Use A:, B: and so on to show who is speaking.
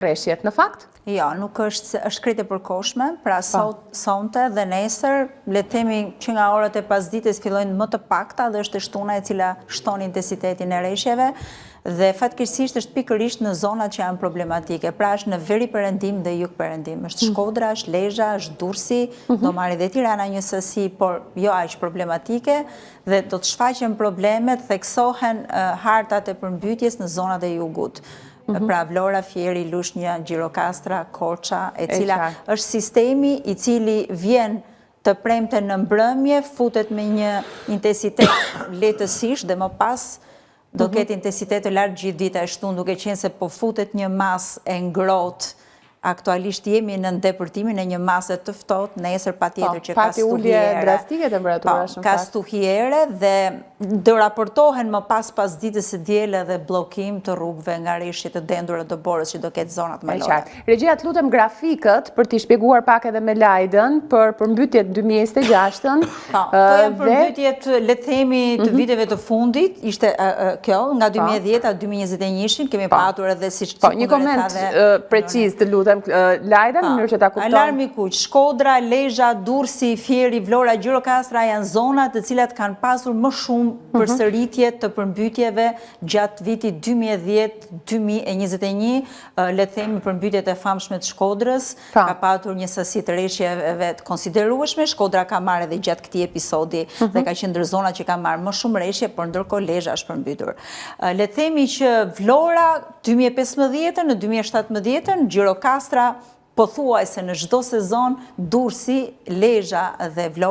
A: rreshjet në fakt?
B: Jo, nuk është shkret e përkohshme, pra sonte dhe nesër, le të themi që nga orët e pasdites fillojnë më të pakta dhe është e shtuna e cila shton intensitetin e rreshjeve dhe fatkeqësisht është pikërisht në zonat që janë problematike, pra është në veri perëndim dhe jug perëndim, është Shkodra, është Lezhë, është Durrësi, do marrë dhe Tirana një sasi, por jo aq problematike dhe do të shfaqen problemet, theksohen hartat e përmbytjes në zonat e jugut. Pra Vlora, Fieri, Lushnja, Gjirokastra, Korça, e cila është sistemi i cili vjen të premte në mbrëmje, futet me një intensitet letësisht dhe më pas do ketë intensitet të lartë gjithë dita e shtunë, duke qenë se po futet një masë e ngrohtë. Aktualisht jemi në ndepërtimin e një mase të ftohtë, nesër patjetër që ka
A: Pati ulje drastike temperaturës.
B: Ka stuhiere dhe do raportohen më pas ditës së diel edhe bllokim të rrugëve nga rreshtet të dendura të Borës që do ketë zonat më lodha.
A: Regjia, të lutem grafikët për t'i shpjeguar pak edhe me Lajdën për përmbytjet 2026-ën.
B: Këto janë përmbytjet, le të themi, të viteve të fundit, ishte kjo nga 2010 a 2021-shin, kemi patur edhe siç
A: një koment preciz të lutem Lajda, në mënyrë që ta kupton.
B: Alarmi kuq, Shkodra, Lezhë, Durrësi, Fieri, Vlora, Gjirokastra janë zonat të cilat kanë pasur më shumë përsëritje të përmbytjeve gjatë vitit 2010-2021, le të themi përmbytjet e famshme të Shkodrës, ka patur një sasi të rreshjeve të konsiderueshme, Shkodra ka marrë edhe gjatë këtij episodi dhe ka qenë ndër zonat që ka marrë më shumë rreshje, por ndërkohë Lezhë është përmbytur. Le të themi që Vlora 2015 në 2017 Gjirokastra pothuajse në çdo sezon, Durrësi, Lezhë dhe Vlora